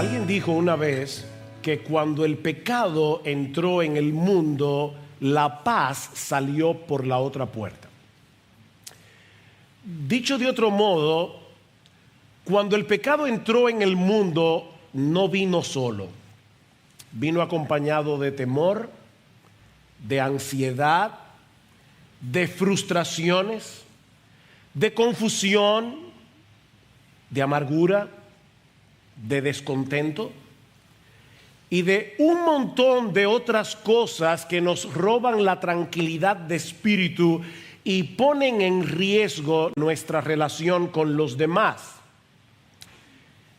Alguien dijo una vez que cuando el pecado entró en el mundo, la paz salió por la otra puerta. Dicho de otro modo, cuando el pecado entró en el mundo, no vino solo. Vino acompañado de temor, de ansiedad, de frustraciones, de confusión, de amargura, de descontento y de un montón de otras cosas que nos roban la tranquilidad de espíritu y ponen en riesgo nuestra relación con los demás.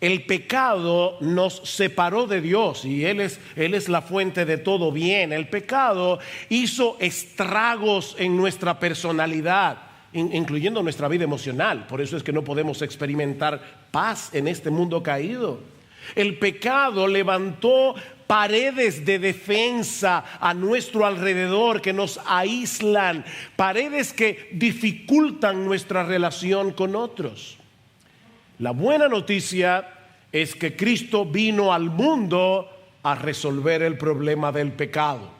El pecado nos separó de Dios y Él es la fuente de todo bien. El pecado hizo estragos en nuestra personalidad, incluyendo nuestra vida emocional. Por eso es que no podemos experimentar paz en este mundo caído. El pecado levantó paredes de defensa a nuestro alrededor que nos aíslan, paredes que dificultan nuestra relación con otros. La buena noticia es que Cristo vino al mundo a resolver el problema del pecado.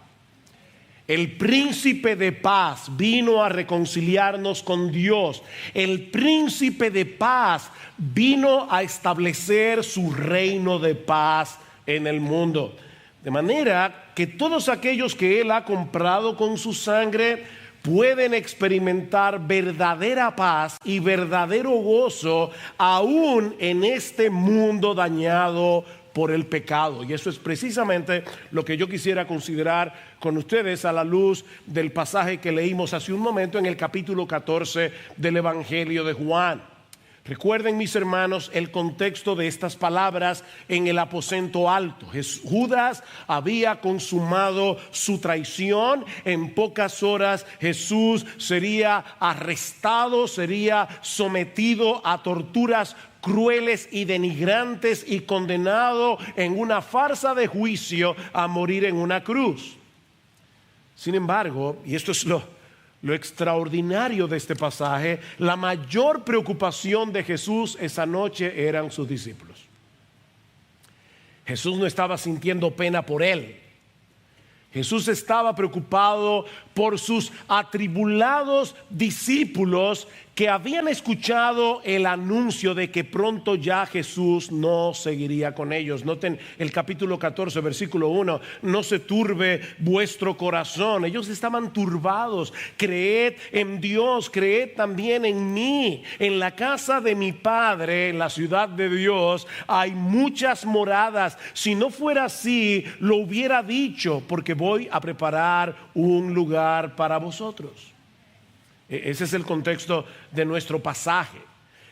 El príncipe de paz vino a reconciliarnos con Dios. El príncipe de paz vino a establecer su reino de paz en el mundo. De manera que todos aquellos que Él ha comprado con su sangre pueden experimentar verdadera paz y verdadero gozo aún en este mundo dañado por el pecado. Y eso es precisamente lo que yo quisiera considerar con ustedes a la luz del pasaje que leímos hace un momento en el capítulo 14 del Evangelio de Juan. Recuerden, mis hermanos, el contexto de estas palabras en el aposento alto. Judas había consumado su traición. En pocas horas Jesús sería arrestado, sería sometido a torturas crueles y denigrantes y condenado en una farsa de juicio a morir en una cruz. Sin embargo, y esto es lo extraordinario de este pasaje, la mayor preocupación de Jesús esa noche eran sus discípulos. Jesús no estaba sintiendo pena por él. Jesús estaba preocupado por sus atribulados discípulos que habían escuchado el anuncio de que pronto ya Jesús no seguiría con ellos. Noten el capítulo 14, versículo 1. No se turbe vuestro corazón. Ellos estaban turbados. Creed en Dios, creed también en mí. En la casa de mi Padre, en la ciudad de Dios, hay muchas moradas. Si no fuera así, lo hubiera dicho, porque voy a preparar un lugar para vosotros. Ese es el contexto de nuestro pasaje.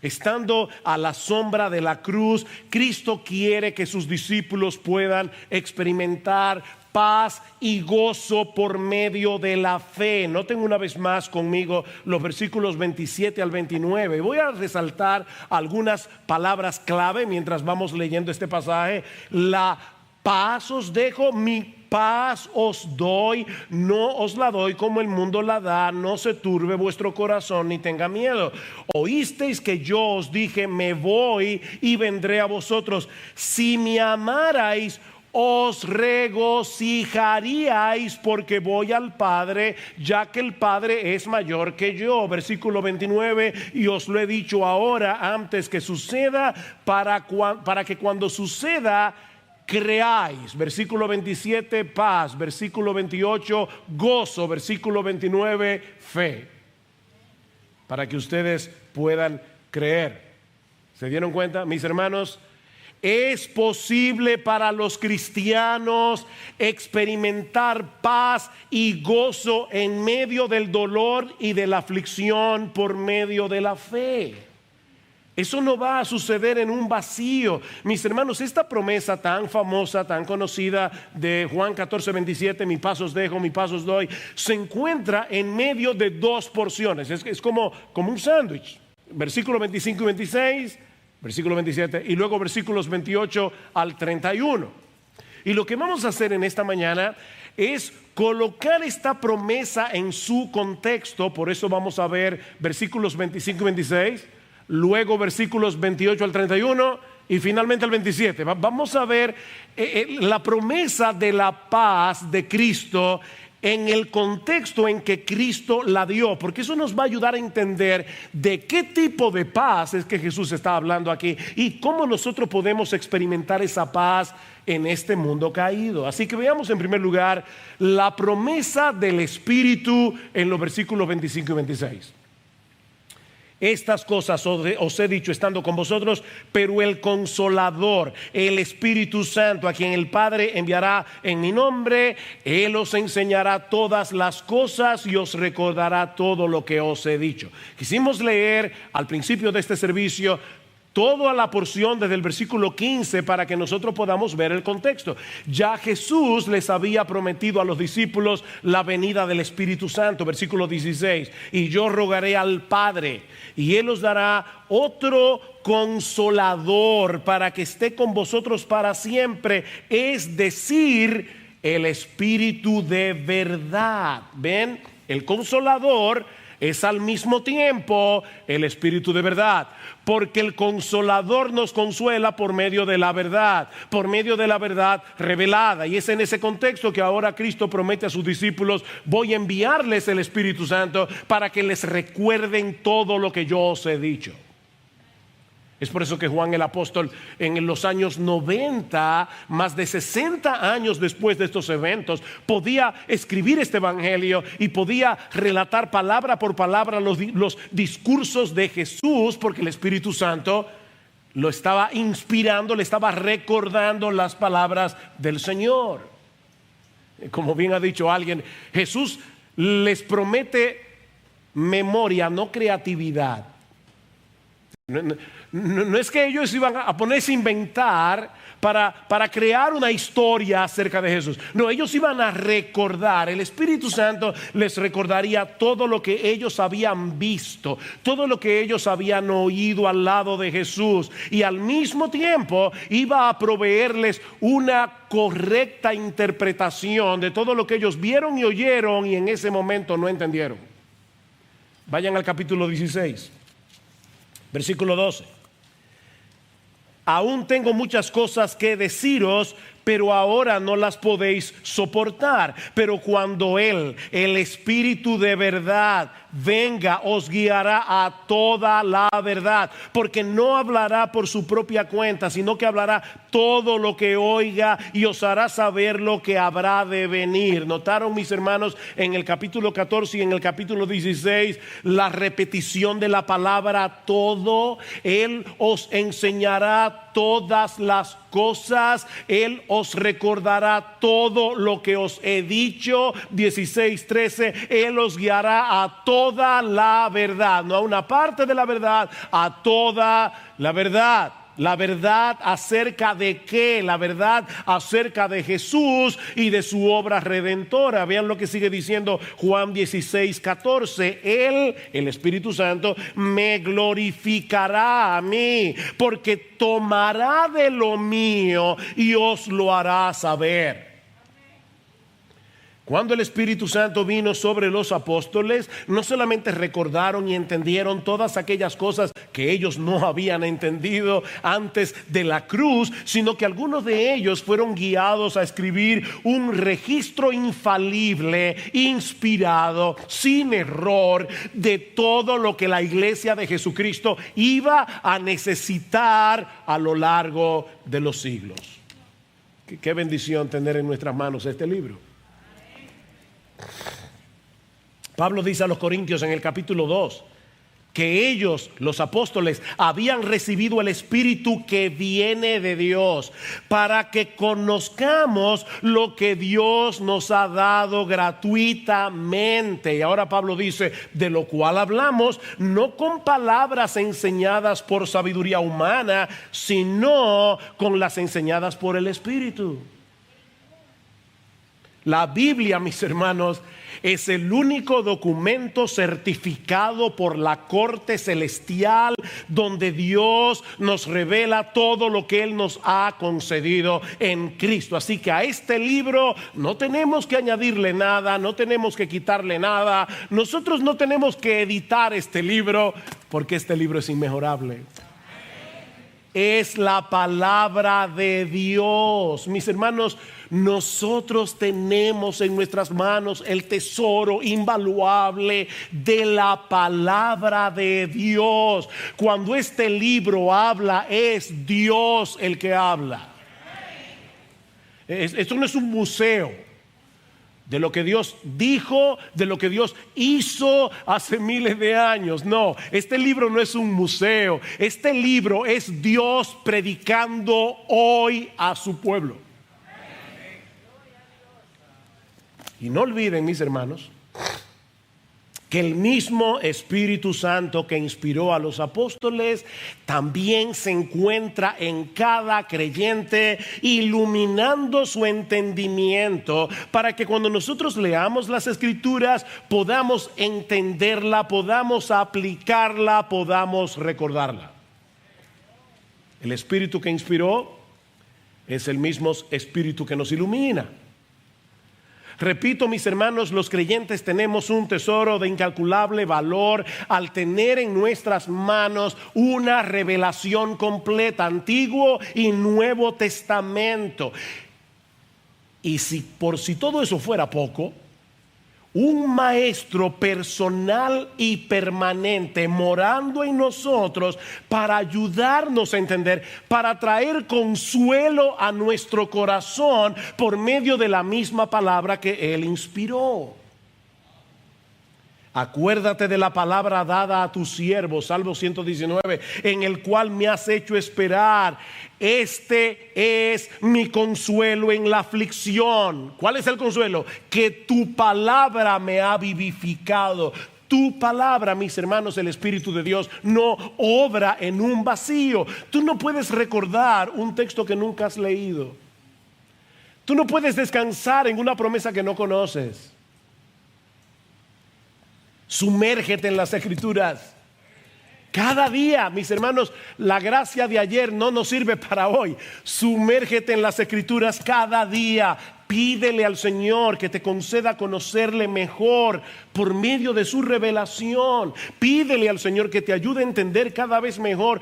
Estando a la sombra de la cruz, Cristo quiere que sus discípulos puedan experimentar paz y gozo por medio de la fe. Noten una vez más conmigo los versículos 27 al 29. Voy a resaltar algunas palabras clave mientras vamos leyendo este pasaje. La paz os dejo, mi paz os doy, no os la doy como el mundo la da. No se turbe vuestro corazón ni tenga miedo. Oísteis que yo os dije, me voy y vendré a vosotros. Si me amarais, os regocijaríais porque voy al Padre, ya que el Padre es mayor que yo. Versículo 29, y os lo he dicho ahora antes que suceda, para que cuando suceda creáis. Versículo 27, paz. Versículo 28, gozo. Versículo 29, fe. Para que ustedes puedan creer. ¿Se dieron cuenta, mis hermanos? Es posible para los cristianos experimentar paz y gozo en medio del dolor y de la aflicción por medio de la fe. Eso no va a suceder en un vacío. Mis hermanos, esta promesa tan famosa, tan conocida de Juan 14, 27, mi paz os dejo, mi paz os doy, se encuentra en medio de dos porciones. Es como un sándwich. Versículos 25 y 26, versículo 27 y luego versículos 28 al 31. Y lo que vamos a hacer en esta mañana es colocar esta promesa en su contexto. Por eso vamos a ver versículos 25 y 26, luego versículos 28 al 31 y finalmente el 27. Vamos a ver la promesa de la paz de Cristo en el contexto en que Cristo la dio, porque eso nos va a ayudar a entender de qué tipo de paz es que Jesús está hablando aquí y cómo nosotros podemos experimentar esa paz en este mundo caído. Así que veamos en primer lugar la promesa del Espíritu en los versículos 25 y 26. Estas cosas os he dicho estando con vosotros, pero el Consolador, el Espíritu Santo, a quien el Padre enviará en mi nombre, Él os enseñará todas las cosas y os recordará todo lo que os he dicho. Quisimos leer al principio de este servicio toda la porción desde el versículo 15 para que nosotros podamos ver el contexto. Ya Jesús les había prometido a los discípulos la venida del Espíritu Santo, versículo 16. Y yo rogaré al Padre y Él os dará otro Consolador para que esté con vosotros para siempre, es decir, el Espíritu de verdad. ¿Ven? El Consolador es al mismo tiempo el Espíritu de verdad, porque el Consolador nos consuela por medio de la verdad revelada. Y es en ese contexto que ahora Cristo promete a sus discípulos: voy a enviarles el Espíritu Santo para que les recuerden todo lo que yo os he dicho. Es por eso que Juan el apóstol en los años 90, más de 60 años después de estos eventos, podía escribir este evangelio y podía relatar palabra por palabra los discursos de Jesús, porque el Espíritu Santo lo estaba inspirando, le estaba recordando las palabras del Señor. Como bien ha dicho alguien, Jesús les promete memoria, no creatividad. No es que ellos iban a ponerse a inventar para crear una historia acerca de Jesús. No, ellos iban a recordar. El Espíritu Santo les recordaría todo lo que ellos habían visto, todo lo que ellos habían oído al lado de Jesús, y al mismo tiempo iba a proveerles una correcta interpretación de todo lo que ellos vieron y oyeron y en ese momento no entendieron. Vayan al capítulo 16, versículo 12. Aún tengo muchas cosas que deciros, pero ahora no las podéis soportar. Pero cuando Él, el Espíritu de verdad, venga, os guiará a toda la verdad, porque no hablará por su propia cuenta, sino que hablará todo lo que oiga y os hará saber lo que habrá de venir. ¿Notaron, mis hermanos, en el capítulo 14 y en el capítulo 16 la repetición de la palabra todo? Él os enseñará todas las cosas, Él os recordará todo lo que os he dicho. 16:13, Él os guiará a toda la verdad, no a una parte de la verdad, a toda la verdad. La verdad acerca de qué? La verdad acerca de Jesús y de su obra redentora. Vean lo que sigue diciendo Juan 16:14. Él, el Espíritu Santo, me glorificará a mí, porque tomará de lo mío y os lo hará saber. Cuando el Espíritu Santo vino sobre los apóstoles, no solamente recordaron y entendieron todas aquellas cosas que ellos no habían entendido antes de la cruz, sino que algunos de ellos fueron guiados a escribir un registro infalible, inspirado, sin error, de todo lo que la iglesia de Jesucristo iba a necesitar a lo largo de los siglos. Qué bendición tener en nuestras manos este libro. Pablo dice a los Corintios en el capítulo 2 que ellos, los apóstoles, habían recibido el Espíritu que viene de Dios para que conozcamos lo que Dios nos ha dado gratuitamente. Y ahora Pablo dice: de lo cual hablamos, no con palabras enseñadas por sabiduría humana, sino con las enseñadas por el Espíritu. La Biblia, mis hermanos, es el único documento certificado por la corte celestial donde Dios nos revela todo lo que Él nos ha concedido en Cristo. Así que a este libro no tenemos que añadirle nada, no tenemos que quitarle nada. Nosotros no tenemos que editar este libro, porque este libro es inmejorable. es la palabra de Dios. Mis hermanos, nosotros tenemos en nuestras manos el tesoro invaluable de la palabra de Dios. Cuando este libro habla, es Dios el que habla. Esto no es un museo de lo que Dios dijo, de lo que Dios hizo hace miles de años. No, este libro no es un museo. Este libro es Dios predicando hoy a su pueblo. Y no olviden, mis hermanos, que el mismo Espíritu Santo que inspiró a los apóstoles también se encuentra en cada creyente, iluminando su entendimiento para que cuando nosotros leamos las Escrituras podamos entenderla, podamos aplicarla, podamos recordarla. El Espíritu que inspiró es el mismo Espíritu que nos ilumina. Repito, mis hermanos, los creyentes tenemos un tesoro de incalculable valor al tener en nuestras manos una revelación completa, Antiguo y Nuevo Testamento. Y si todo eso fuera poco, un maestro personal y permanente morando en nosotros para ayudarnos a entender, para traer consuelo a nuestro corazón por medio de la misma palabra que Él inspiró. Acuérdate de la palabra dada a tu siervo, Salmo 119, en el cual me has hecho esperar. Este es mi consuelo en la aflicción. ¿Cuál es el consuelo? Que tu palabra me ha vivificado. Tu palabra, mis hermanos, el Espíritu de Dios no obra en un vacío. Tú no puedes recordar un texto que nunca has leído. Tú no puedes descansar en una promesa que no conoces. Sumérgete en las Escrituras. Cada día, mis hermanos, la gracia de ayer no nos sirve para hoy. Sumérgete en las Escrituras cada día. Pídele al Señor que te conceda conocerle mejor por medio de su revelación. Pídele al Señor que te ayude a entender cada vez mejor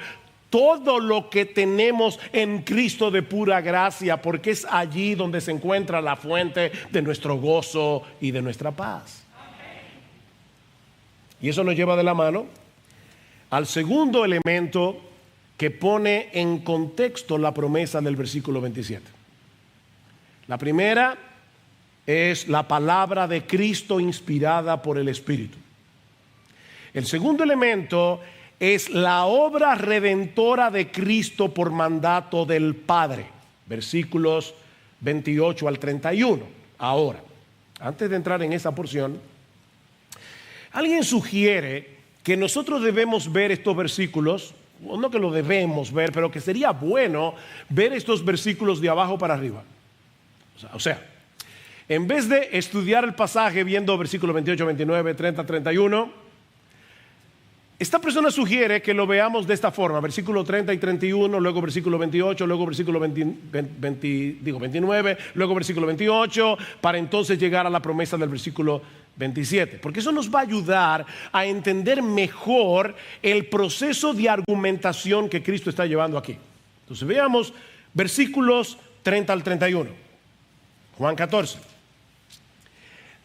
todo lo que tenemos en Cristo de pura gracia, porque es allí donde se encuentra la fuente de nuestro gozo y de nuestra paz. Y eso nos lleva de la mano al segundo elemento que pone en contexto la promesa del versículo 27. La primera es la palabra de Cristo inspirada por el Espíritu. El segundo elemento es la obra redentora de Cristo por mandato del Padre. Versículos 28 al 31. Ahora, antes de entrar en esa porción, alguien sugiere que nosotros debemos ver estos versículos, no que lo debemos ver, pero que sería bueno ver estos versículos de abajo para arriba. O sea, en vez de estudiar el pasaje viendo versículos 28, 29, 30, 31, esta persona sugiere que lo veamos de esta forma: versículo 30 y 31, luego versículo 28, luego versículo 29, luego versículo 28, para entonces llegar a la promesa del versículo 27. Porque eso nos va a ayudar a entender mejor el proceso de argumentación que Cristo está llevando aquí. Entonces veamos versículos 30 al 31. Juan 14.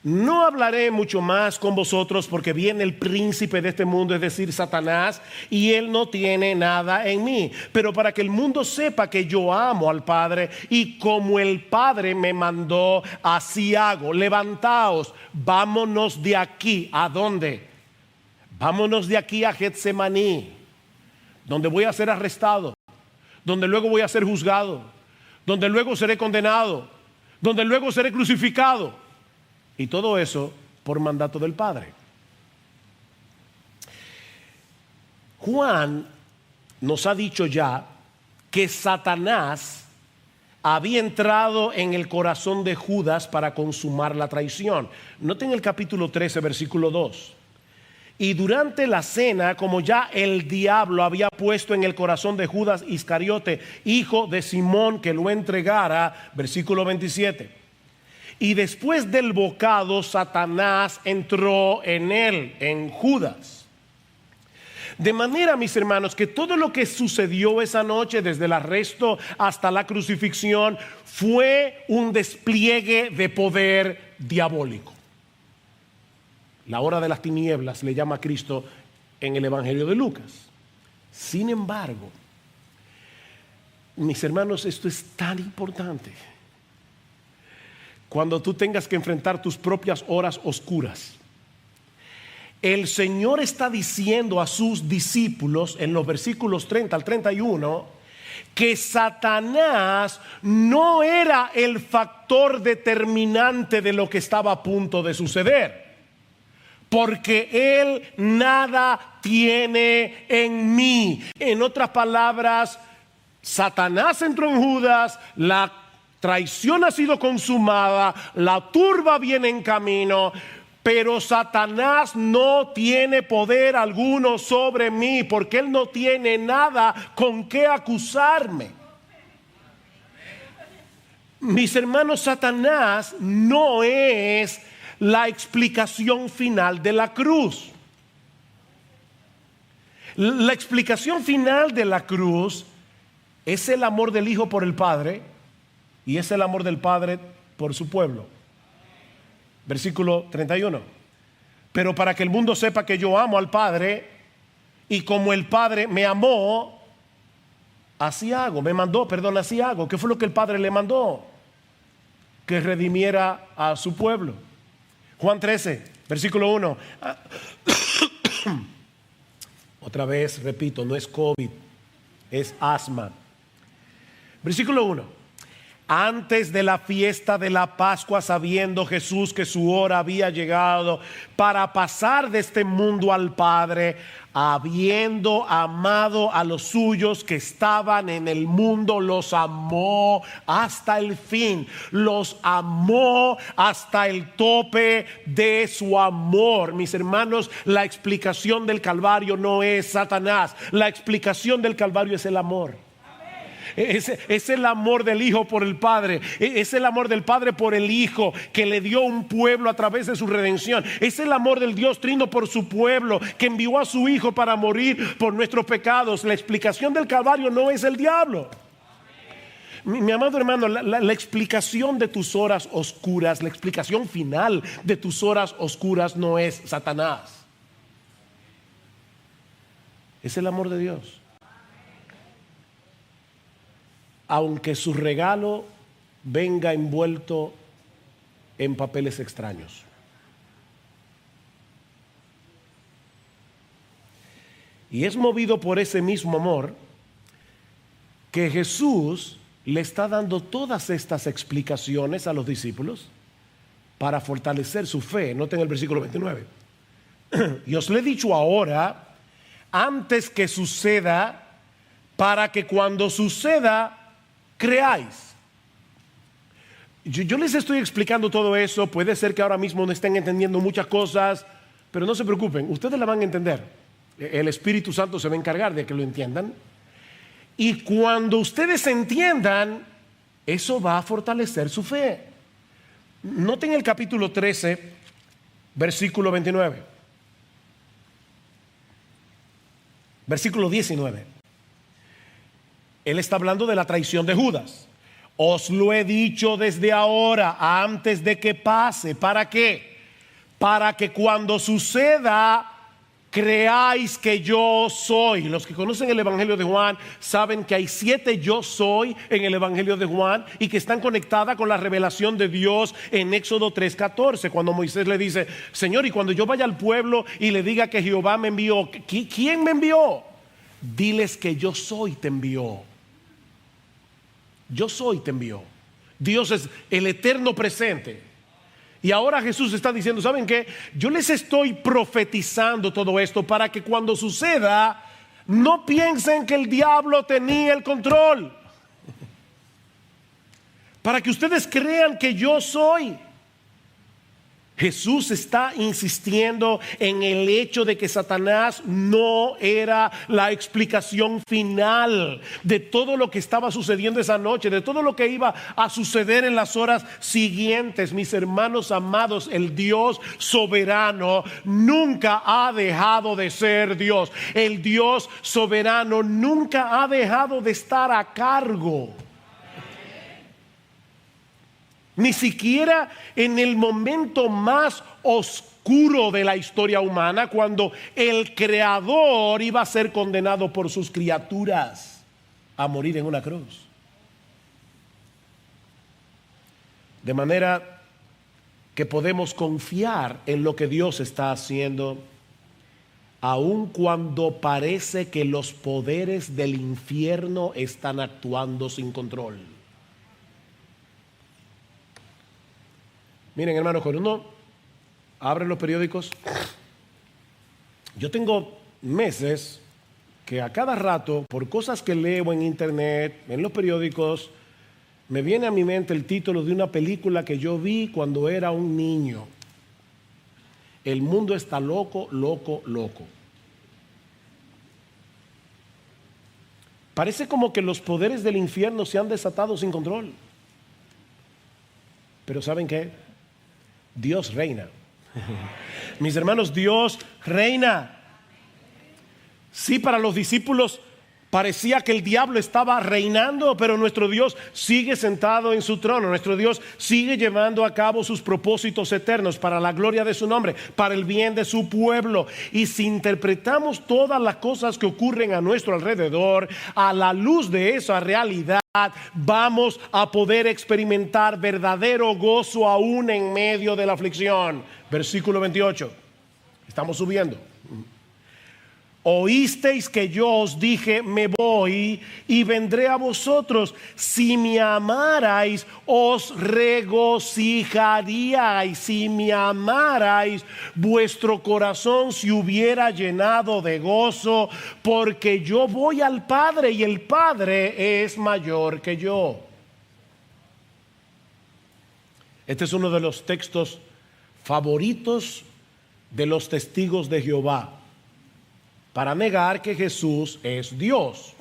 No hablaré mucho más con vosotros porque viene el príncipe de este mundo, es decir, Satanás, y él no tiene nada en mí. Pero para que el mundo sepa que yo amo al Padre y como el Padre me mandó, así hago. Levantaos, vámonos de aquí. ¿A dónde? Vámonos de aquí a Getsemaní, donde voy a ser arrestado, donde luego voy a ser juzgado, donde luego seré condenado, donde luego seré crucificado. Y todo eso por mandato del Padre. Juan nos ha dicho ya que Satanás había entrado en el corazón de Judas para consumar la traición. Noten el capítulo 13, versículo 2. Y durante la cena, como ya el diablo había puesto en el corazón de Judas Iscariote, hijo de Simón, que lo entregara, versículo 27. Y después del bocado, Satanás entró en él, en Judas. De manera, mis hermanos, que todo lo que sucedió esa noche, desde el arresto hasta la crucifixión, fue un despliegue de poder diabólico. La hora de las tinieblas le llama a Cristo en el Evangelio de Lucas. Sin embargo, mis hermanos, esto es tan importante. Cuando tú tengas que enfrentar tus propias horas oscuras, el Señor está diciendo a sus discípulos en los versículos 30 al 31 que Satanás no era el factor determinante de lo que estaba a punto de suceder, porque Él nada tiene en mí. En otras palabras, Satanás entró en Judas, la traición ha sido consumada, la turba viene en camino, pero Satanás no tiene poder alguno sobre mí, porque él no tiene nada con qué acusarme. Mis hermanos, Satanás no es la explicación final de la cruz. La explicación final de la cruz es el amor del Hijo por el Padre y es el amor del Padre por su pueblo. Versículo 31. Pero para que el mundo sepa que yo amo al Padre, y como el Padre me amó, así hago, así hago. ¿Qué fue lo que el Padre le mandó? Que redimiera a su pueblo. Juan 13, versículo 1. Otra vez, repito, no es COVID, es asma. Versículo 1. Antes de la fiesta de la Pascua, sabiendo Jesús que su hora había llegado para pasar de este mundo al Padre, habiendo amado a los suyos que estaban en el mundo, los amó hasta el fin, los amó hasta el tope de su amor. Mis hermanos, la explicación del Calvario no es Satanás, la explicación del Calvario es el amor. Es el amor del Hijo por el Padre. Es el amor del Padre por el Hijo, que le dio un pueblo a través de su redención. Es el amor del Dios Trino por su pueblo, que envió a su Hijo para morir por nuestros pecados. La explicación del Calvario no es el diablo. Mi amado hermano, la explicación de tus horas oscuras, la explicación final de tus horas oscuras no es Satanás. Es el amor de Dios. Aunque su regalo venga envuelto en papeles extraños. Y es movido por ese mismo amor que Jesús le está dando todas estas explicaciones a los discípulos para fortalecer su fe. Noten el versículo 29. Y os lo he dicho ahora, antes que suceda, para que cuando suceda creáis. Yo les estoy explicando todo eso. Puede ser que ahora mismo no estén entendiendo muchas cosas, pero no se preocupen, ustedes la van a entender. El Espíritu Santo se va a encargar de que lo entiendan. Y cuando ustedes entiendan, eso va a fortalecer su fe. Noten el capítulo 13, versículo 29. Versículo 19. Él está hablando de la traición de Judas. Os lo he dicho desde ahora, antes de que pase. ¿Para qué? Para que cuando suceda, creáis que yo soy. Los que conocen el Evangelio de Juan saben que hay 7 yo soy en el Evangelio de Juan y que están conectadas con la revelación de Dios en Éxodo 3:14, cuando Moisés le dice: Señor, y cuando yo vaya al pueblo y le diga que Jehová me envió, ¿quién me envió? Diles que yo soy te envió. Yo soy te envió. Dios es el eterno presente. Y ahora Jesús está diciendo: ¿saben qué? Yo les estoy profetizando todo esto para que cuando suceda no piensen que el diablo tenía el control. Para que ustedes crean que yo soy. Jesús está insistiendo en el hecho de que Satanás no era la explicación final de todo lo que estaba sucediendo esa noche, de todo lo que iba a suceder en las horas siguientes. Mis hermanos amados, el Dios soberano nunca ha dejado de ser Dios. El Dios soberano nunca ha dejado de estar a cargo. Ni siquiera en el momento más oscuro de la historia humana, cuando el Creador iba a ser condenado por sus criaturas a morir en una cruz. De manera que podemos confiar en lo que Dios está haciendo, aun cuando parece que los poderes del infierno están actuando sin control. Miren, hermanos, cuando uno abre los periódicos, yo tengo meses que a cada rato, por cosas que leo en internet, en los periódicos, me viene a mi mente el título de una película que yo vi cuando era un niño. El mundo está loco, loco, loco. Parece como que los poderes del infierno se han desatado sin control. Pero ¿saben qué? Dios reina. Mis hermanos, Dios reina. Sí, para los discípulos parecía que el diablo estaba reinando, pero nuestro Dios sigue sentado en su trono. Nuestro Dios sigue llevando a cabo sus propósitos eternos para la gloria de su nombre, para el bien de su pueblo. Y si interpretamos todas las cosas que ocurren a nuestro alrededor a la luz de esa realidad, vamos a poder experimentar verdadero gozo aún en medio de la aflicción. Versículo 28. Estamos subiendo. Oísteis que yo os dije, me voy y vendré a vosotros. Si me amarais, os regocijaríais. Si me amarais, vuestro corazón se hubiera llenado de gozo, porque yo voy al Padre y el Padre es mayor que yo. Este es uno de los textos favoritos de los testigos de Jehová para negar que Jesús es Dios.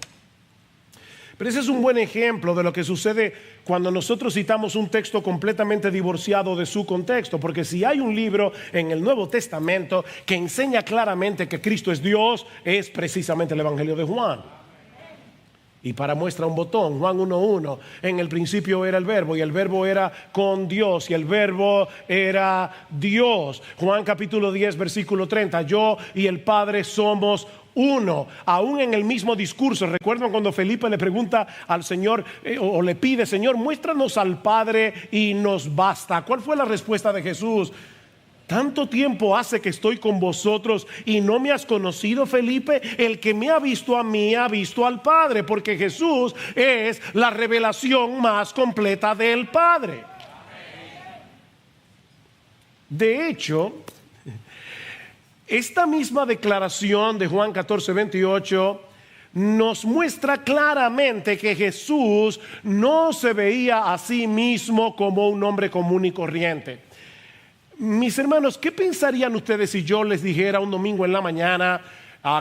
Pero ese es un buen ejemplo de lo que sucede cuando nosotros citamos un texto completamente divorciado de su contexto. Porque si hay un libro en el Nuevo Testamento que enseña claramente que Cristo es Dios, es precisamente el Evangelio de Juan. Y para muestra un botón, Juan 1:1, en el principio era el verbo y el verbo era con Dios y el verbo era Dios. Juan capítulo 10 versículo 30, yo y el Padre somos uno. Aún en el mismo discurso, recuerdan cuando Felipe le pregunta al Señor o le pide, Señor, muéstranos al Padre y nos basta. ¿Cuál fue la respuesta de Jesús? Tanto tiempo hace que estoy con vosotros y no me has conocido, Felipe. El que me ha visto a mí ha visto al Padre, porque Jesús es la revelación más completa del Padre. De hecho, esta misma declaración de Juan 14:28 nos muestra claramente que Jesús no se veía a sí mismo como un hombre común y corriente. Mis hermanos, ¿qué pensarían ustedes si yo les dijera un domingo en la mañana,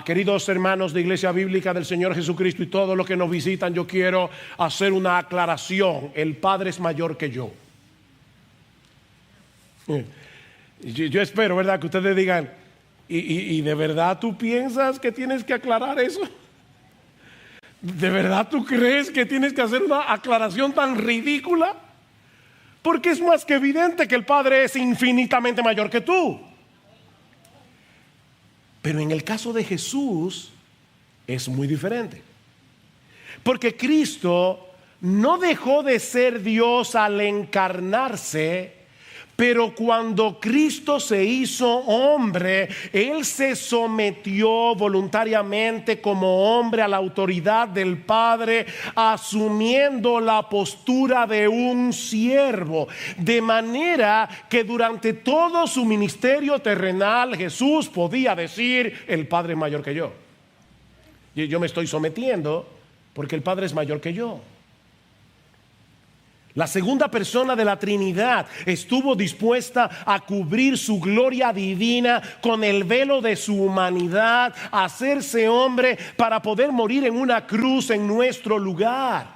queridos hermanos de Iglesia Bíblica del Señor Jesucristo y todos los que nos visitan, yo quiero hacer una aclaración, el Padre es mayor que yo? Yo espero, ¿verdad?, que ustedes digan, ¿y de verdad tú piensas que tienes que aclarar eso? ¿De verdad tú crees que tienes que hacer una aclaración tan ridícula? Porque es más que evidente que el Padre es infinitamente mayor que tú. Pero en el caso de Jesús es muy diferente. Porque Cristo no dejó de ser Dios al encarnarse, pero cuando Cristo se hizo hombre, Él se sometió voluntariamente como hombre a la autoridad del Padre, asumiendo la postura de un siervo. De manera que durante todo su ministerio terrenal, Jesús podía decir, el Padre es mayor que yo. Yo me estoy sometiendo porque el Padre es mayor que yo. La segunda persona de la Trinidad estuvo dispuesta a cubrir su gloria divina con el velo de su humanidad, a hacerse hombre para poder morir en una cruz en nuestro lugar.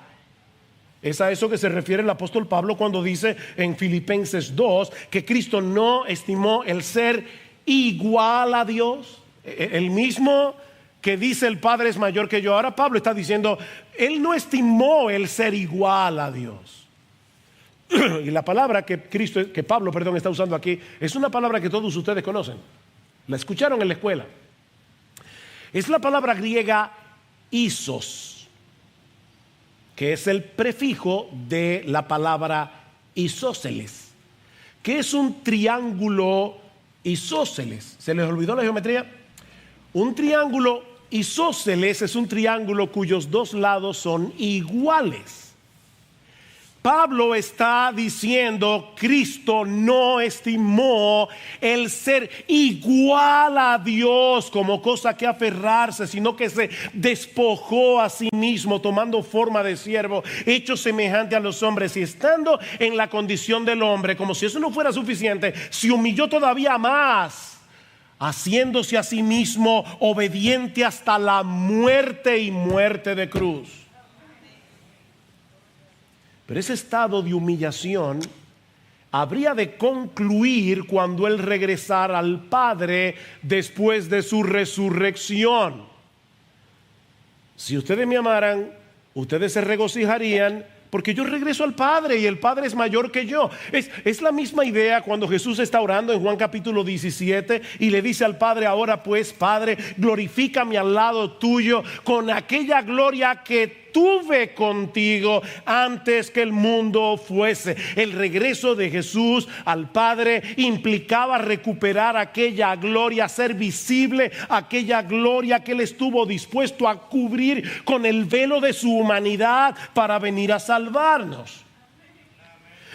Es a eso que se refiere el apóstol Pablo cuando dice en Filipenses 2 que Cristo no estimó el ser igual a Dios. El mismo que dice el Padre es mayor que yo. Ahora Pablo está diciendo, él no estimó el ser igual a Dios. Y la palabra que Pablo está usando aquí es una palabra que todos ustedes conocen. La escucharon en la escuela. Es la palabra griega isos, que es el prefijo de la palabra isósceles, que es un triángulo isósceles. ¿Se les olvidó la geometría? Un triángulo isósceles es un triángulo cuyos dos lados son iguales. Pablo está diciendo, Cristo no estimó el ser igual a Dios como cosa que aferrarse, sino que se despojó a sí mismo, tomando forma de siervo, hecho semejante a los hombres, y estando en la condición del hombre, como si eso no fuera suficiente, se humilló todavía más, haciéndose a sí mismo obediente hasta la muerte y muerte de cruz. Pero ese estado de humillación habría de concluir cuando Él regresara al Padre después de su resurrección. Si ustedes me amaran, ustedes se regocijarían porque yo regreso al Padre y el Padre es mayor que yo. Es la misma idea cuando Jesús está orando en Juan capítulo 17 y le dice al Padre, ahora pues Padre, glorifícame al lado tuyo con aquella gloria que tuve contigo antes que el mundo fuese. El regreso de Jesús al Padre implicaba recuperar aquella gloria, ser visible aquella gloria que Él estuvo dispuesto a cubrir con el velo de su humanidad para venir a salvarnos.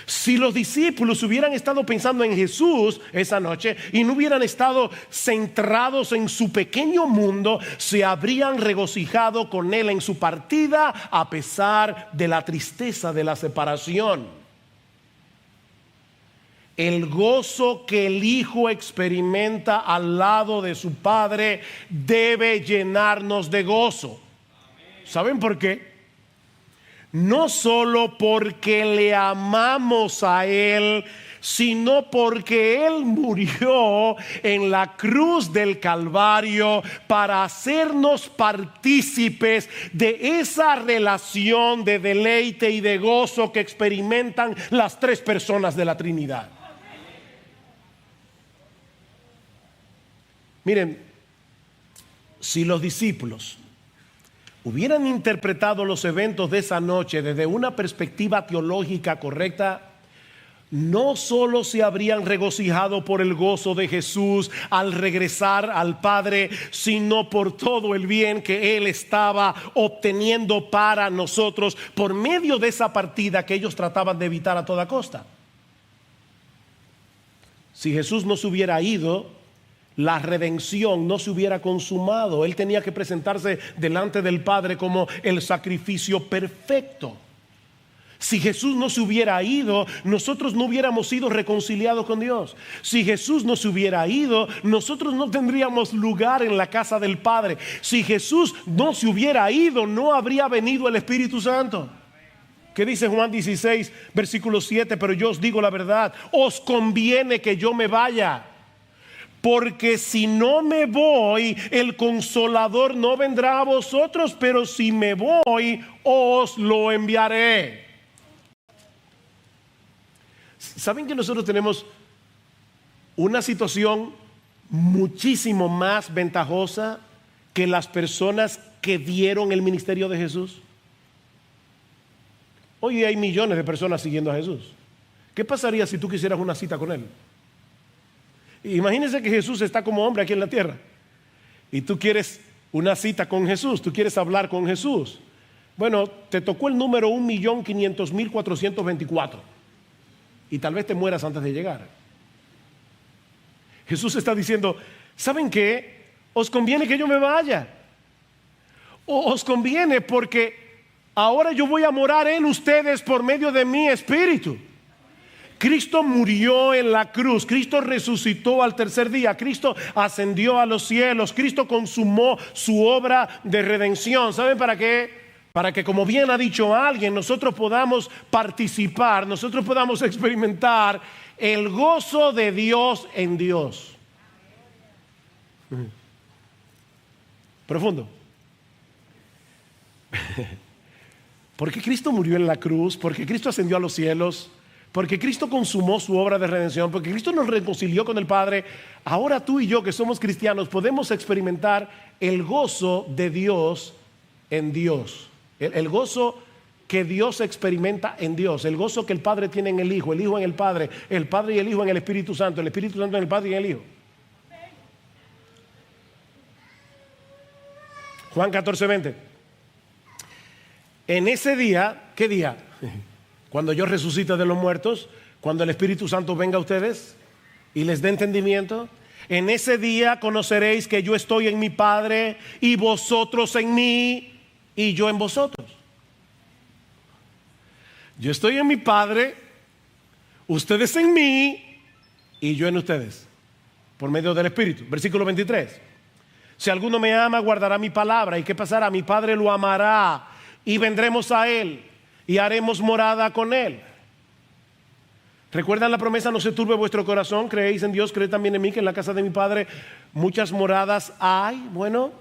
Si los discípulos hubieran estado pensando en Jesús esa noche y no hubieran estado centrados en su pequeño mundo, se habrían regocijado con Él en su partida a pesar de la tristeza de la separación. El gozo que el Hijo experimenta al lado de su Padre debe llenarnos de gozo. ¿Saben por qué? No solo porque le amamos a Él, sino porque Él murió en la cruz del Calvario para hacernos partícipes de esa relación de deleite y de gozo que experimentan las tres personas de la Trinidad. Miren, si los discípulos hubieran interpretado los eventos de esa noche desde una perspectiva teológica correcta, no solo se habrían regocijado por el gozo de Jesús al regresar al Padre, sino por todo el bien que Él estaba obteniendo para nosotros por medio de esa partida que ellos trataban de evitar a toda costa. Si Jesús no se hubiera ido, la redención no se hubiera consumado. Él tenía que presentarse delante del Padre como el sacrificio perfecto. Si Jesús no se hubiera ido, nosotros no hubiéramos sido reconciliados con Dios. Si Jesús no se hubiera ido, nosotros no tendríamos lugar en la casa del Padre. Si Jesús no se hubiera ido, no habría venido el Espíritu Santo. ¿Qué dice Juan 16, versículo 7? Pero yo os digo la verdad, os conviene que yo me vaya. Porque si no me voy, el Consolador no vendrá a vosotros, pero si me voy, os lo enviaré. ¿Saben que nosotros tenemos una situación muchísimo más ventajosa que las personas que dieron el ministerio de Jesús? Hoy hay millones de personas siguiendo a Jesús. ¿Qué pasaría si tú quisieras una cita con Él? Imagínense que Jesús está como hombre aquí en la tierra y tú quieres una cita con Jesús, tú quieres hablar con Jesús. Bueno, te tocó el número 1.500.424 y tal vez te mueras antes de llegar. Jesús está diciendo, ¿saben qué? Os conviene que yo me vaya. Os conviene porque ahora yo voy a morar en ustedes por medio de mi espíritu. Cristo murió en la cruz, Cristo resucitó al tercer día, Cristo ascendió a los cielos, Cristo consumó su obra de redención. ¿Saben para qué? Para que, como bien ha dicho alguien, nosotros podamos participar, nosotros podamos experimentar el gozo de Dios en Dios. Profundo. Porque Cristo murió en la cruz, porque Cristo ascendió a los cielos, porque Cristo consumó su obra de redención, porque Cristo nos reconcilió con el Padre. Ahora tú y yo, que somos cristianos, podemos experimentar el gozo de Dios en Dios. El gozo que Dios experimenta en Dios, el gozo que el Padre tiene en el Hijo en el Padre y el Hijo en el Espíritu Santo en el Padre y en el Hijo. Juan 14:20. En ese día, ¿qué día? Cuando yo resucite de los muertos, cuando el Espíritu Santo venga a ustedes y les dé entendimiento. En ese día conoceréis que yo estoy en mi Padre y vosotros en mí y yo en vosotros. Yo estoy en mi Padre, ustedes en mí y yo en ustedes, por medio del Espíritu. Versículo 23. Si alguno me ama, guardará mi palabra. ¿Y qué pasará? Mi Padre lo amará y vendremos a él y haremos morada con él. ¿Recuerdan la promesa? No se turbe vuestro corazón, creéis en Dios, creed también en mí, que en la casa de mi Padre muchas moradas hay. Bueno,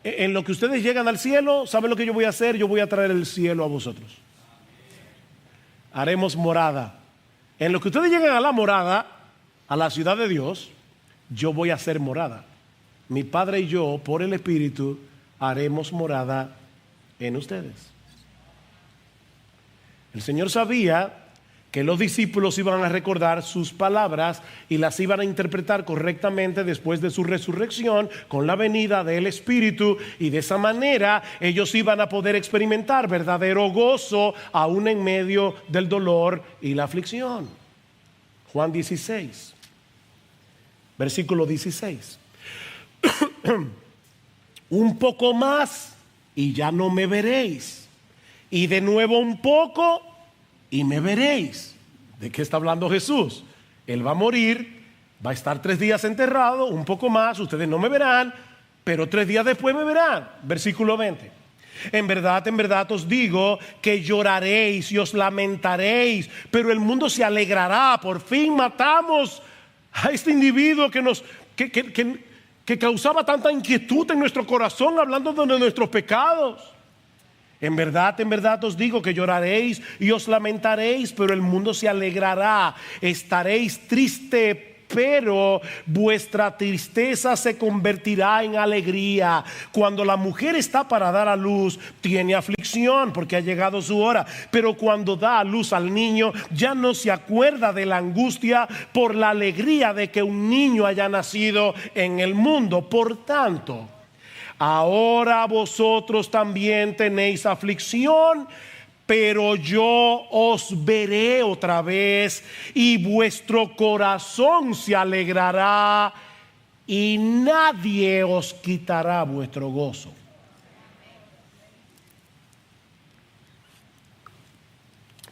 en lo que ustedes llegan al cielo, ¿saben lo que yo voy a hacer? Yo voy a traer el cielo a vosotros. Haremos morada. En lo que ustedes llegan a la morada, a la ciudad de Dios, yo voy a hacer morada. Mi Padre y yo, por el Espíritu, haremos morada en ustedes. El Señor sabía que los discípulos iban a recordar sus palabras y las iban a interpretar correctamente después de su resurrección con la venida del Espíritu, y de esa manera ellos iban a poder experimentar verdadero gozo aún en medio del dolor y la aflicción. Juan 16, versículo 16. Un poco más y ya no me veréis, y de nuevo un poco y me veréis. ¿De qué está hablando Jesús? Él va a morir, va a estar 3 días enterrado, un poco más, ustedes no me verán, pero 3 días después me verán. Versículo 20. En verdad os digo que lloraréis y os lamentaréis, pero el mundo se alegrará. Por fin matamos a este individuo que causaba tanta inquietud en nuestro corazón, hablando de nuestros pecados. En verdad os digo que lloraréis y os lamentaréis, pero el mundo se alegrará. Estaréis triste, pero vuestra tristeza se convertirá en alegría. Cuando la mujer está para dar a luz, tiene aflicción porque ha llegado su hora, pero cuando da a luz al niño, ya no se acuerda de la angustia por la alegría de que un niño haya nacido en el mundo. Por tanto, ahora vosotros también tenéis aflicción, pero yo os veré otra vez y vuestro corazón se alegrará y nadie os quitará vuestro gozo.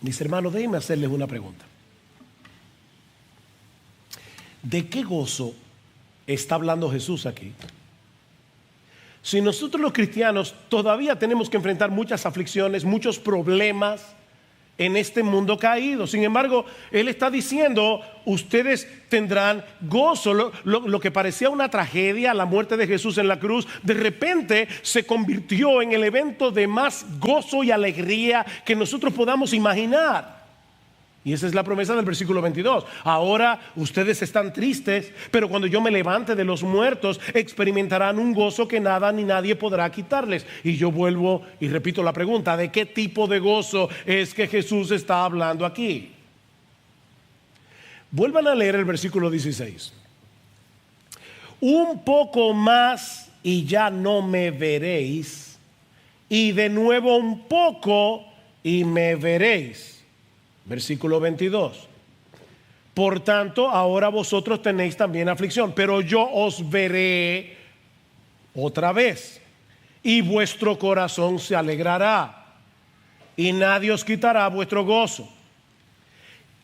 Mis hermanos, déjenme hacerles una pregunta. ¿De qué gozo está hablando Jesús aquí? Si nosotros los cristianos todavía tenemos que enfrentar muchas aflicciones, muchos problemas en este mundo caído. Sin embargo, Él está diciendo, ustedes tendrán gozo. Lo que parecía una tragedia, la muerte de Jesús en la cruz, de repente se convirtió en el evento de más gozo y alegría que nosotros podamos imaginar. Y esa es la promesa del versículo 22. Ahora ustedes están tristes, pero cuando yo me levante de los muertos, experimentarán un gozo que nada ni nadie podrá quitarles. Y yo vuelvo y repito la pregunta: ¿de qué tipo de gozo es que Jesús está hablando aquí? Vuelvan a leer el versículo 16. Un poco más y ya no me veréis, y de nuevo un poco y me veréis. Versículo 22. Por tanto, ahora vosotros tenéis también aflicción, pero yo os veré otra vez y vuestro corazón se alegrará y nadie os quitará vuestro gozo.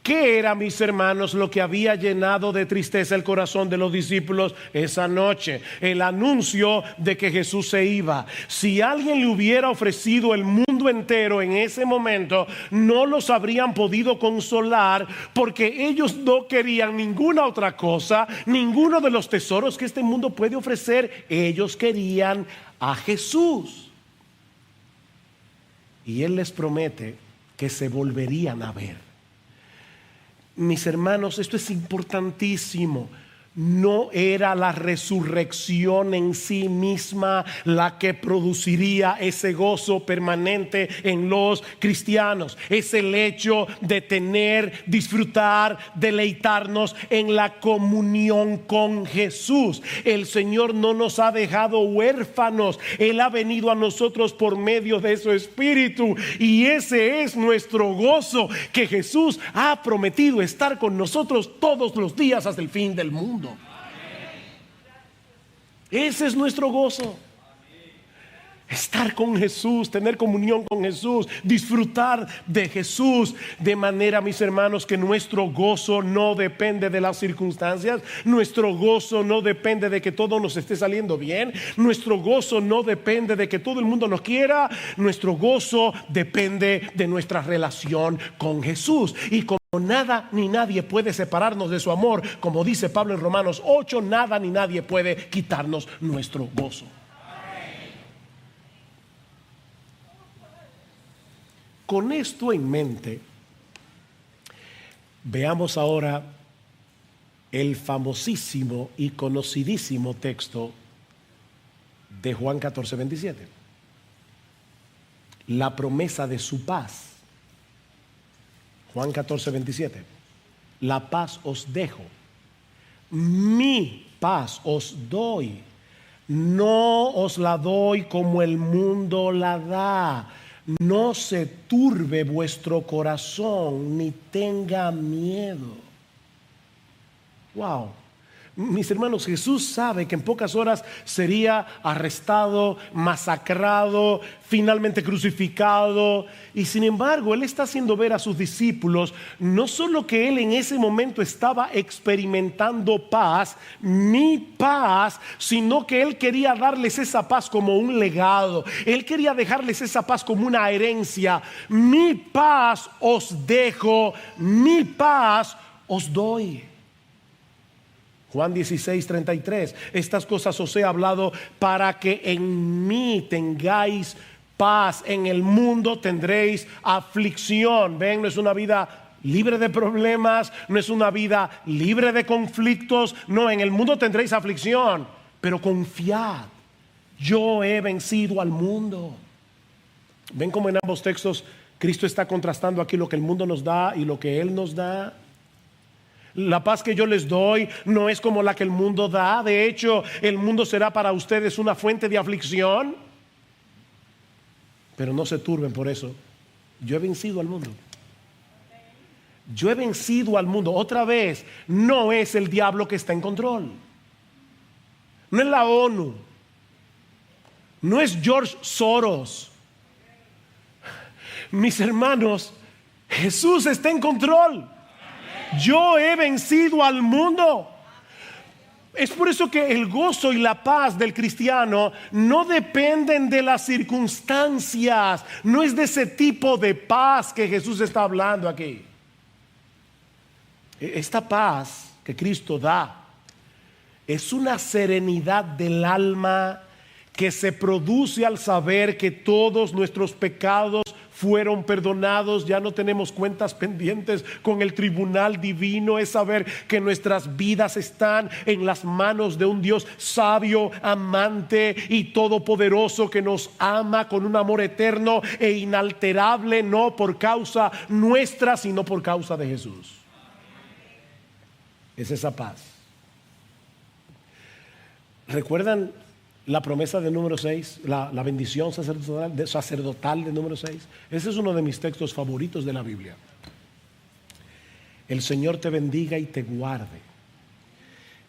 ¿Qué era, mis hermanos, lo que había llenado de tristeza el corazón de los discípulos esa noche? El anuncio de que Jesús se iba. Si alguien le hubiera ofrecido el mundo entero en ese momento, no los habrían podido consolar, porque ellos no querían ninguna otra cosa, ninguno de los tesoros que este mundo puede ofrecer. Ellos querían a Jesús. Y Él les promete que se volverían a ver. Mis hermanos, esto es importantísimo. No era la resurrección en sí misma la que produciría ese gozo permanente en los cristianos. Es el hecho de tener, disfrutar, deleitarnos en la comunión con Jesús. El Señor no nos ha dejado huérfanos. Él ha venido a nosotros por medio de su Espíritu, y ese es nuestro gozo, que Jesús ha prometido estar con nosotros todos los días hasta el fin del mundo. Ese es nuestro gozo. Estar con Jesús, tener comunión con Jesús, disfrutar de Jesús, de manera, mis hermanos, que nuestro gozo no depende de las circunstancias. Nuestro gozo no depende de que todo nos esté saliendo bien. Nuestro gozo no depende de que todo el mundo nos quiera. Nuestro gozo depende de nuestra relación con Jesús. Y como nada ni nadie puede separarnos de su amor, como dice Pablo en Romanos 8, nada ni nadie puede quitarnos nuestro gozo. Con esto en mente, veamos ahora el famosísimo y conocidísimo texto de Juan 14, 27. La promesa de su paz. Juan 14, 27. La paz os dejo, mi paz os doy. No os la doy como el mundo la da. No se turbe vuestro corazón, ni tenga miedo. Wow. Mis hermanos, Jesús sabe que en pocas horas sería arrestado, masacrado, finalmente crucificado. Y sin embargo, Él está haciendo ver a sus discípulos no solo que Él en ese momento estaba experimentando paz, mi paz, sino que Él quería darles esa paz como un legado. Él quería dejarles esa paz como una herencia. Mi paz os dejo, mi paz os doy. Juan 16, 33. Estas cosas os he hablado para que en mí tengáis paz. En el mundo tendréis aflicción. Ven, no es una vida libre de problemas, no es una vida libre de conflictos. No, en el mundo tendréis aflicción, pero confiad, yo he vencido al mundo. Ven como en ambos textos Cristo está contrastando aquí lo que el mundo nos da y lo que Él nos da. La paz que yo les doy no es como la que el mundo da. De hecho, el mundo será para ustedes una fuente de aflicción. Pero no se turben por eso. Yo he vencido al mundo. Yo he vencido al mundo. Otra vez, no es el diablo que está en control. No es la ONU. No es George Soros. Mis hermanos, Jesús está en control. Yo he vencido al mundo. Es por eso que el gozo y la paz del cristiano no dependen de las circunstancias. No es de ese tipo de paz que Jesús está hablando aquí. Esta paz que Cristo da es una serenidad del alma que se produce al saber que todos nuestros pecados fueron perdonados. Ya no tenemos cuentas pendientes con el tribunal divino. Es saber que nuestras vidas están en las manos de un Dios sabio, amante y todopoderoso, que nos ama con un amor eterno e inalterable, no por causa nuestra, sino por causa de Jesús. Es esa paz. ¿Recuerdan la promesa de número 6, la bendición sacerdotal de número 6? Ese es uno de mis textos favoritos de la Biblia. El Señor te bendiga y te guarde.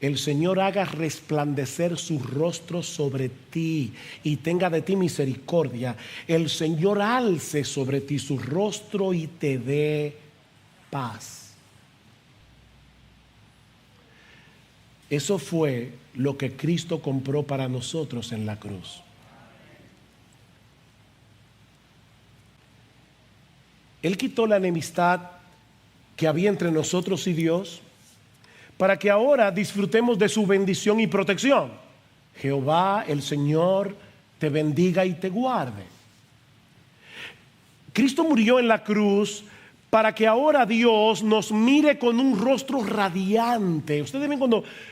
el Señor haga resplandecer su rostro sobre ti y tenga de ti misericordia. El Señor alce sobre ti su rostro y te dé paz. Eso fue lo que Cristo compró para nosotros en la cruz. Él quitó la enemistad que había entre nosotros y Dios, para que ahora disfrutemos de su bendición y protección. Jehová, el Señor, te bendiga y te guarde. Cristo murió en la cruz para que ahora Dios nos mire con un rostro radiante. Ustedes ven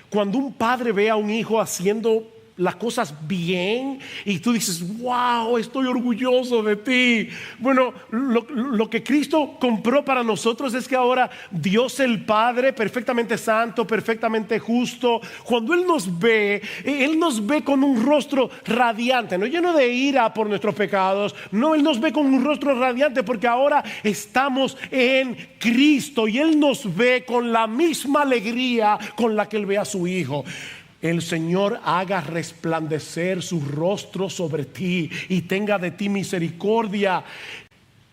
cuando un padre ve a un hijo haciendo las cosas bien y tú dices, wow, estoy orgulloso de ti. Bueno, lo que Cristo compró para nosotros es que ahora Dios el Padre, perfectamente santo, perfectamente justo, cuando Él nos ve con un rostro radiante, no lleno de ira por nuestros pecados. No, Él nos ve con un rostro radiante porque ahora estamos en Cristo y Él nos ve con la misma alegría con la que Él ve a su Hijo. El Señor haga resplandecer su rostro sobre ti y tenga de ti misericordia.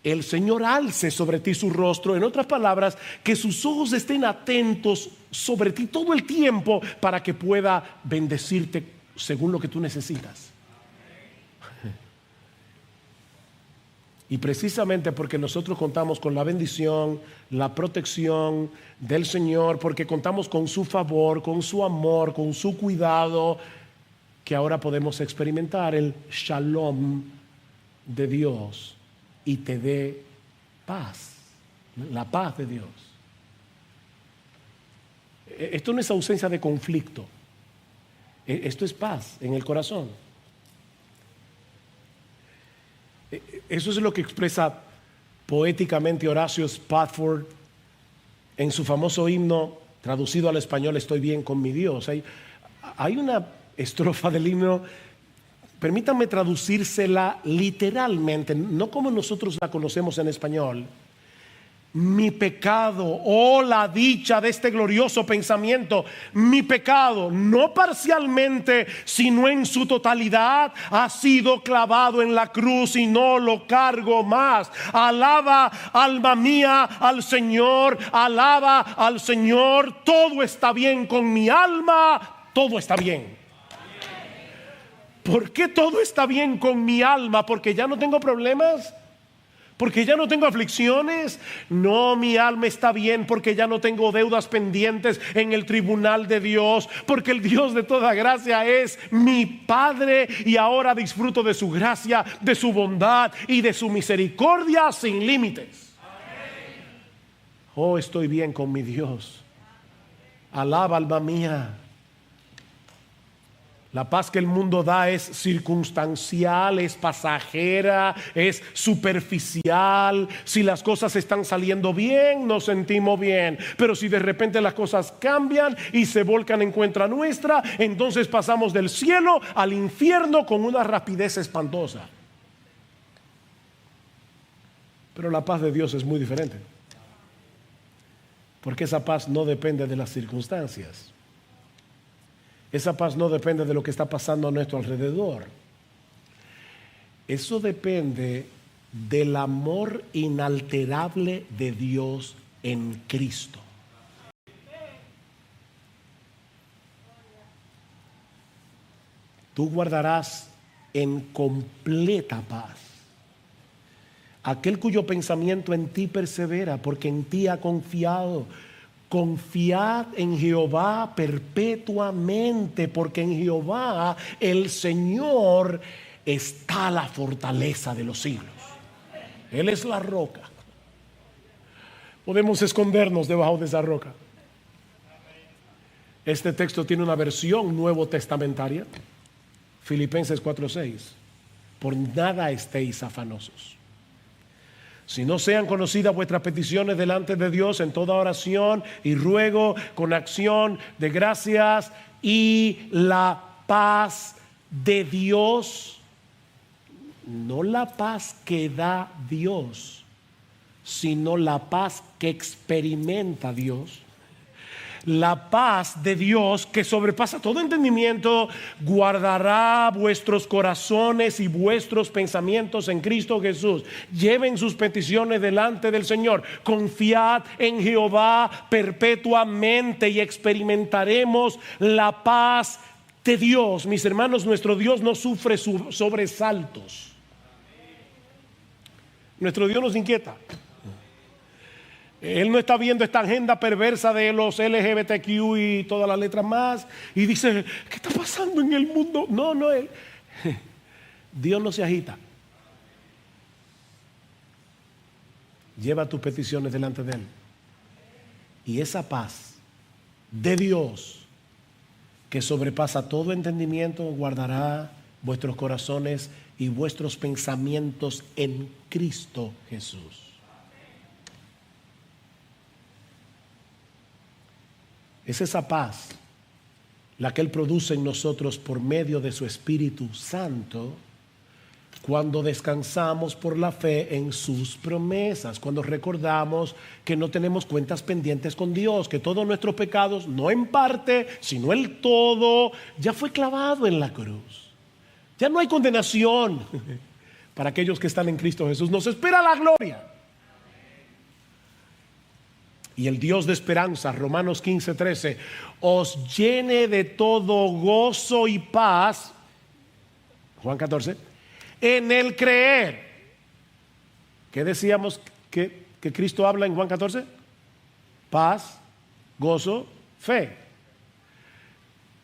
El Señor alce sobre ti su rostro. En otras palabras, que sus ojos estén atentos sobre ti todo el tiempo para que pueda bendecirte según lo que tú necesitas. Y precisamente porque nosotros contamos con la bendición, la protección del Señor, porque contamos con su favor, con su amor, con su cuidado, que ahora podemos experimentar el shalom de Dios y te dé paz, la paz de Dios. Esto no es ausencia de conflicto, esto es paz en el corazón. Eso es lo que expresa poéticamente Horacio Spafford en su famoso himno traducido al español, Estoy bien con mi Dios. Hay una estrofa del himno, permítanme traducírsela literalmente, no como nosotros la conocemos en español. Mi pecado, oh la dicha de este glorioso pensamiento, mi pecado, no parcialmente, sino en su totalidad, ha sido clavado en la cruz y no lo cargo más. Alaba, alma mía, al Señor, alaba al Señor. Todo está bien con mi alma, todo está bien. ¿Por qué todo está bien con mi alma? ¿Porque ya no tengo problemas? ¿Porque ya no tengo aflicciones? No, mi alma está bien porque ya no tengo deudas pendientes en el tribunal de Dios, porque el Dios de toda gracia es mi Padre y ahora disfruto de su gracia, de su bondad y de su misericordia sin límites. Oh, estoy bien con mi Dios. Alaba, alma mía. La paz que el mundo da es circunstancial, es pasajera, es superficial. Si las cosas están saliendo bien, nos sentimos bien. Pero si de repente las cosas cambian y se volcan en contra nuestra, entonces pasamos del cielo al infierno con una rapidez espantosa. Pero la paz de Dios es muy diferente. Porque esa paz no depende de las circunstancias. Esa paz no depende de lo que está pasando a nuestro alrededor. Eso depende del amor inalterable de Dios en Cristo. Tú guardarás en completa paz aquel cuyo pensamiento en ti persevera, porque en ti ha confiado. Confiad en Jehová perpetuamente, porque en Jehová el Señor está la fortaleza de los siglos. Él es la roca. Podemos escondernos debajo de esa roca. Este texto tiene una versión nuevo testamentaria, Filipenses 4:6. Por nada estéis afanosos, si no sean conocidas vuestras peticiones delante de Dios en toda oración y ruego con acción de gracias, y la paz de Dios, no la paz que da Dios, sino la paz que experimenta Dios. la paz de Dios que sobrepasa todo entendimiento, guardará vuestros corazones y vuestros pensamientos en Cristo Jesús. Lleven sus peticiones delante del Señor. Confiad en Jehová perpetuamente y experimentaremos la paz de Dios. Mis hermanos, nuestro Dios no sufre sobresaltos. Nuestro Dios nos inquieta. Él no está viendo esta agenda perversa de los LGBTQ y todas las letras más y dice, ¿qué está pasando en el mundo? No, Dios no se agita. Lleva tus peticiones delante de Él. Y esa paz de Dios que sobrepasa todo entendimiento guardará vuestros corazones y vuestros pensamientos en Cristo Jesús. Es esa paz la que Él produce en nosotros por medio de su Espíritu Santo cuando descansamos por la fe en sus promesas, cuando recordamos que no tenemos cuentas pendientes con Dios, que todos nuestros pecados, no en parte, sino el todo, ya fue clavado en la cruz. Ya no hay condenación para aquellos que están en Cristo Jesús. Nos espera la gloria. Y el Dios de esperanza, Romanos 15:13, os llene de todo gozo y paz, Juan 14, en el creer. ¿Qué decíamos que Cristo habla en Juan 14? Paz, gozo, fe.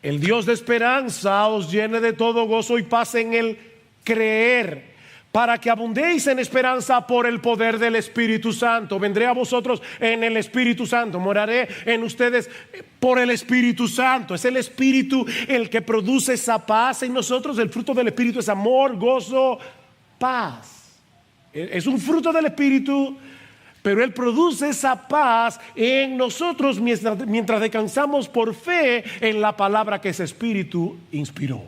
El Dios de esperanza os llene de todo gozo y paz en el creer, para que abundéis en esperanza por el poder del Espíritu Santo. Vendré a vosotros en el Espíritu Santo, moraré en ustedes por el Espíritu Santo. Es el Espíritu el que produce esa paz en nosotros. El fruto del Espíritu es amor, gozo, paz. Es un fruto del Espíritu, pero Él produce esa paz en nosotros mientras descansamos por fe en la palabra que ese Espíritu inspiró.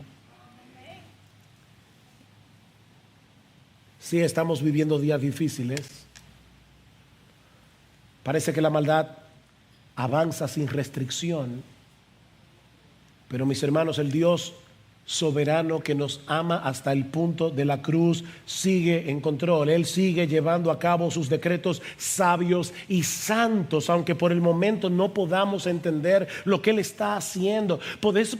Sí, estamos viviendo días difíciles. Parece que la maldad avanza sin restricción. Pero mis hermanos, el Dios soberano que nos ama hasta el punto de la cruz sigue en control. Él sigue llevando a cabo sus decretos sabios y santos, aunque por el momento no podamos entender lo que Él está haciendo. Por eso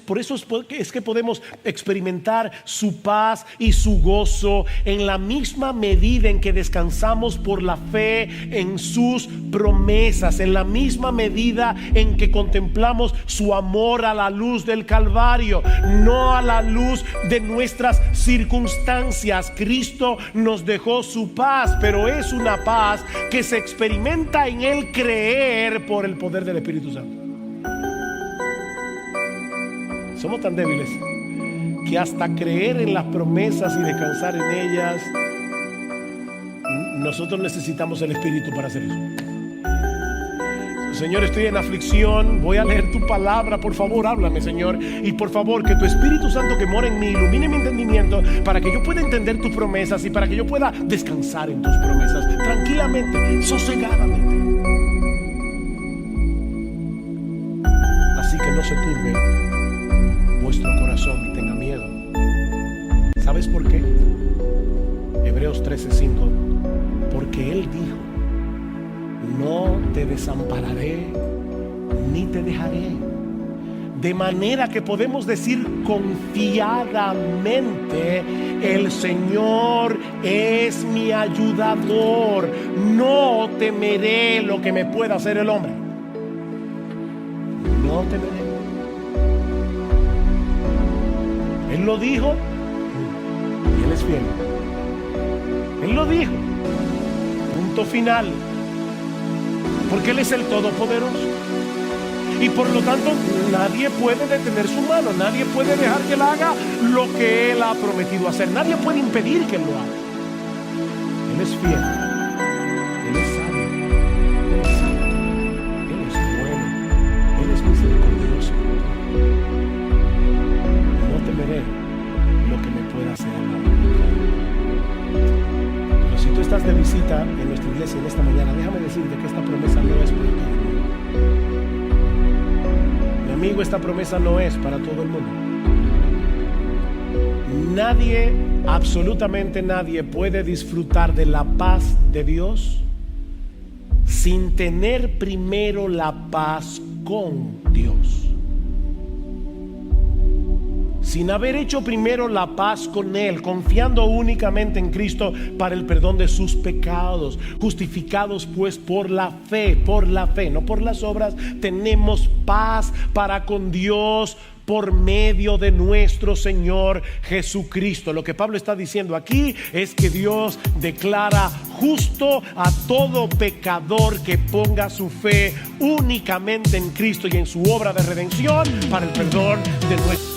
es que podemos experimentar su paz y su gozo en la misma medida en que descansamos por la fe en sus promesas, en la misma medida en que contemplamos su amor a la luz del Calvario, no a la luz de nuestras circunstancias. Cristo nos dejó su paz, pero es una paz que se experimenta en el creer por el poder del Espíritu Santo. Somos tan débiles que hasta creer en las promesas y descansar en ellas, nosotros necesitamos el Espíritu para hacer eso. Señor, estoy en aflicción, voy a leer tu palabra, por favor háblame, Señor, y por favor que tu Espíritu Santo que mora en mí ilumine mi entendimiento para que yo pueda entender tus promesas y para que yo pueda descansar en tus promesas tranquilamente, sosegadamente. Así que no se turbe vuestro corazón y tenga miedo. ¿Sabes por qué? Hebreos 13:5, porque Él dijo: no te desampararé ni te dejaré. De manera que podemos decir confiadamente: el Señor es mi ayudador, no temeré lo que me pueda hacer el hombre. No temeré. Él lo dijo y Él es fiel. Él lo dijo, punto final. Porque Él es el Todopoderoso. Y por lo tanto nadie puede detener su mano. Nadie puede dejar que Él haga lo que Él ha prometido hacer. Nadie puede impedir que Él lo haga. Él es fiel. Él es sabio. Él es santo. Él es bueno. Él es misericordioso. No temeré lo que me pueda hacer el hombre. Pero si tú estás de visita en nuestra iglesia en esta mañana, déjame decirte que esta promesa no es para todo el mundo. Amigo, esta promesa no es para todo el mundo. Nadie, absolutamente nadie, puede disfrutar de la paz de Dios sin tener primero la paz con Dios. Sin haber hecho primero la paz con Él, confiando únicamente en Cristo para el perdón de sus pecados, justificados pues por la fe, no por las obras, tenemos paz para con Dios por medio de nuestro Señor Jesucristo. Lo que Pablo está diciendo aquí es que Dios declara justo a todo pecador que ponga su fe únicamente en Cristo y en su obra de redención para el perdón de nuestros